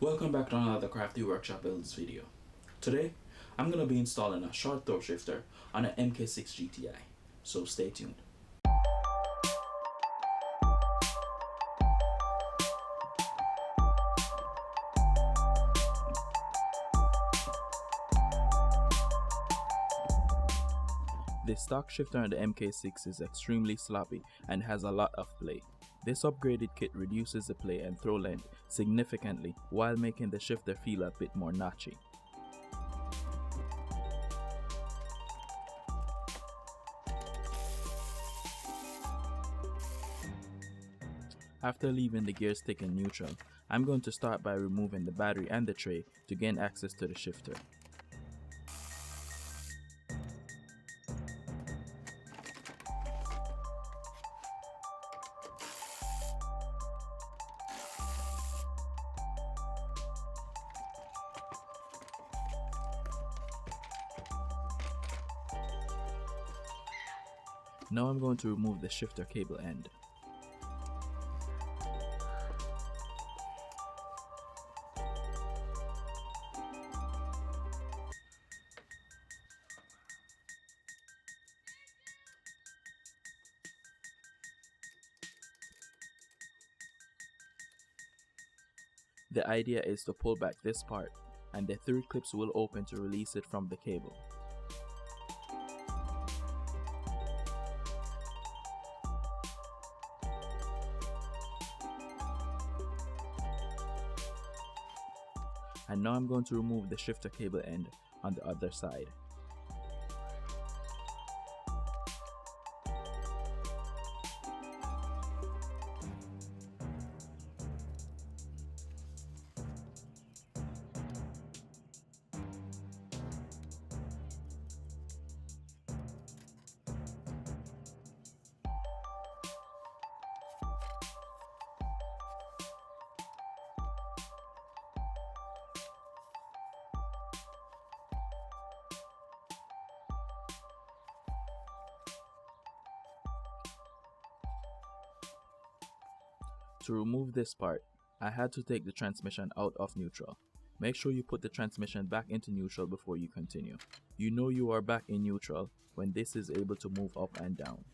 Welcome back to another Crafty Workshop Builds video. Today, I'm going to be installing a short throw shifter on an MK6 GTI, so stay tuned. The stock shifter on the MK6 is extremely sloppy and has a lot of play. This upgraded kit reduces the play and throw length significantly while making the shifter feel a bit more notchy. After leaving the gear stick in neutral, I'm going to start by removing the battery and the tray to gain access to the shifter. Now I'm going to remove the shifter cable end. The idea is to pull back this part, and the 3 clips will open to release it from the cable. And now I'm going to remove the shifter cable end on the other side. To remove this part, I had to take the transmission out of neutral. Make sure you put the transmission back into neutral before you continue. You know you are back in neutral when this is able to move up and down.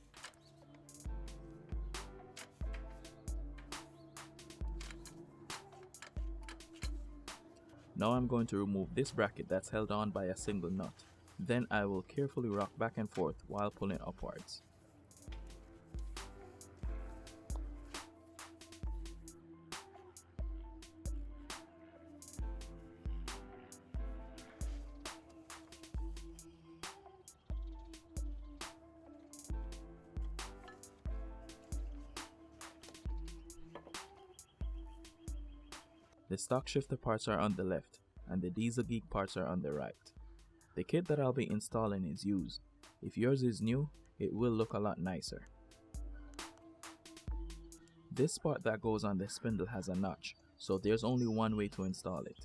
Now I'm going to remove this bracket that's held on by a single nut. Then I will carefully rock back and forth while pulling upwards. The stock shifter parts are on the left, and the DieselGeek parts are on the right. The kit that I'll be installing is used. If yours is new, it will look a lot nicer. This part that goes on the spindle has a notch, so there's only one way to install it.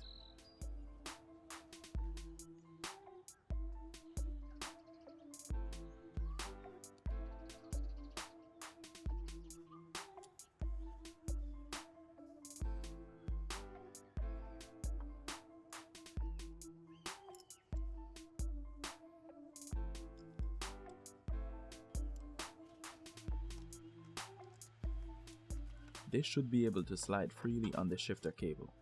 This should be able to slide freely on the shifter cable.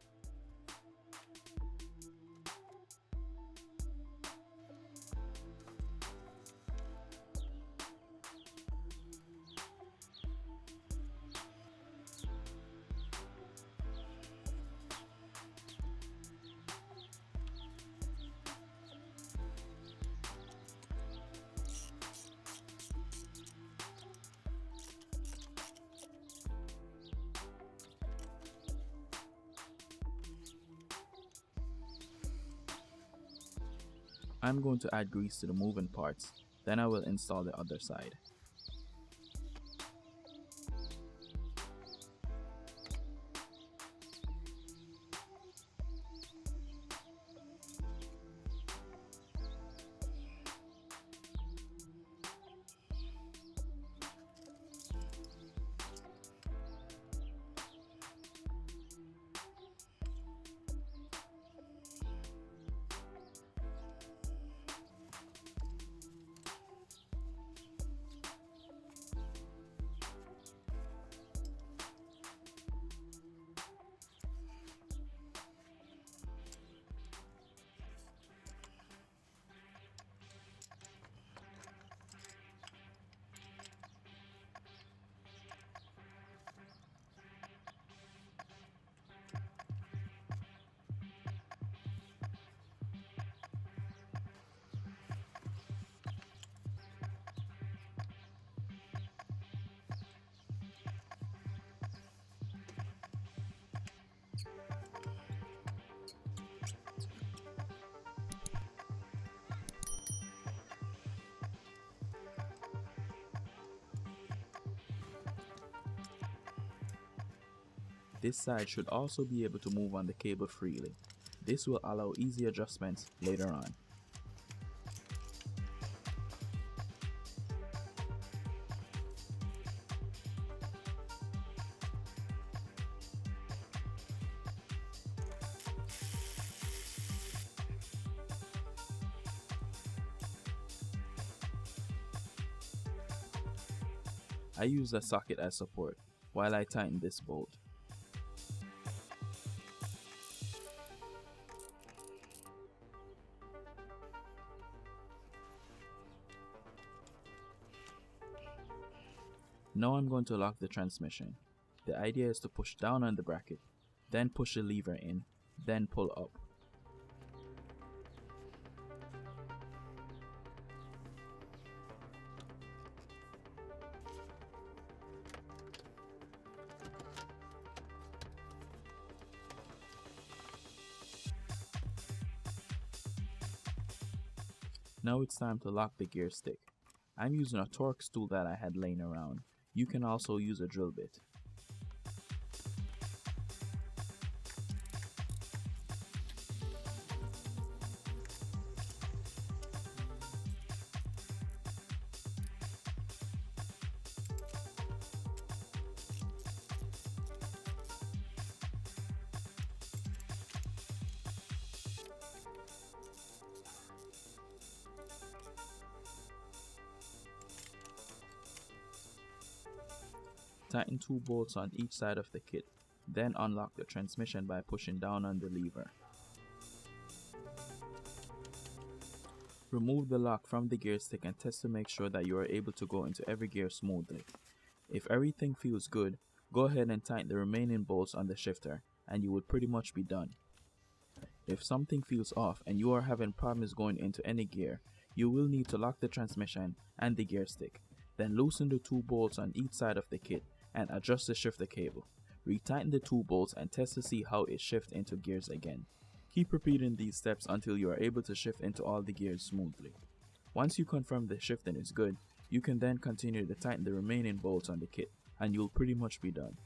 I'm going to add grease to the moving parts, then I will install the other side. This side should also be able to move on the cable freely. This will allow easy adjustments later on. I use a socket as support while I tighten this bolt. Now I'm going to lock the transmission. The idea is to push down on the bracket, then push the lever in, then pull up. Now it's time to lock the gear stick. I'm using a Torx tool that I had laying around. You can also use a drill bit. Tighten 2 bolts on each side of the kit, then unlock the transmission by pushing down on the lever. Remove the lock from the gear stick and test to make sure that you are able to go into every gear smoothly. If everything feels good, go ahead and tighten the remaining bolts on the shifter and you would pretty much be done. If something feels off and you are having problems going into any gear, you will need to lock the transmission and the gear stick. Then loosen the 2 bolts on each side of the kit and adjust the shifter cable. Retighten the 2 bolts and test to see how it shifts into gears again. Keep repeating these steps until you are able to shift into all the gears smoothly. Once you confirm the shifting is good, you can then continue to tighten the remaining bolts on the kit and you'll pretty much be done.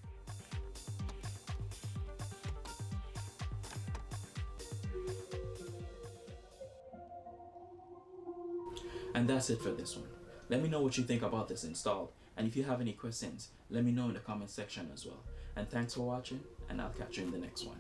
And that's it for this one. Let me know what you think about this install, and if you have any questions, let me know in the comment section as well. And thanks for watching, and I'll catch you in the next one.